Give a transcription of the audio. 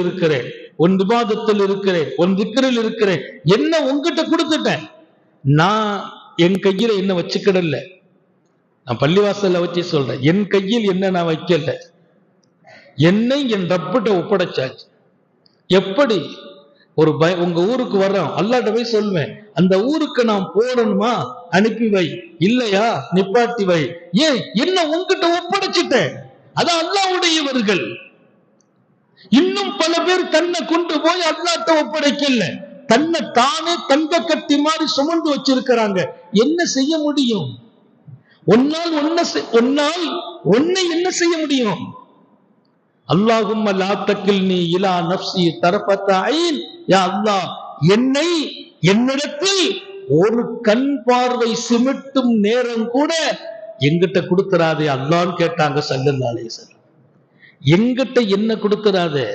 இருக்கிறேன், உன் விவாதத்தில் இருக்கிறேன், உன் திக்ரில் இருக்கிறேன், என்ன உங்ககிட்ட கொடுத்துட்டேன். நான் என் கையில என்ன வச்சுக்கிடல. நான் பள்ளிவாசல்ல வச்சு சொல்றேன், என் கையில் என்ன நான் வைக்கல, என்னை என் ரப்பிட்ட ஒப்படைச்சாச்சு. எப்படி ஒரு உங்க ஊருக்கு வர்றோம், அல்லாஹ்ட்ட போய் சொல்வேன், அந்த ஊருக்கு நான் போறணுமா அனுப்பி வை, இல்லையா நிப்பாட்டி வை. ஏன் என்ன உங்ககிட்ட ஒப்படைச்சிட்டேன். அதான் அல்லாஹ்வுடையவர்கள். இன்னும் பல பேர் தன்னை கொண்டு போய் அல்லாஹ்ட்ட ஒப்படைக்கல, தன்னை தானே தங்க கட்டி மாதிரி சுமந்து வச்சிருக்கிறாங்க. என்ன செய்ய முடியும்? ஒன்னால் ஒன்னை என்ன செய்ய முடியும்? அல்லாஹும்ம லா தக்கில்னி இலா நஃப்ஸி தரஃபத ஐன். யா அல்லாஹ், என்னை என்னிடத்தில் ஒரு கண் பார்வை சிமிட்டும் நேரம் கூட எங்கிட்ட கொடுத்துறாதே அல்லாஹ்னு கேட்டாங்க ஸல்லல்லாஹு அலைஹி வஸல்லம். எங்கிட்ட என்ன கொடுத்துறாதே.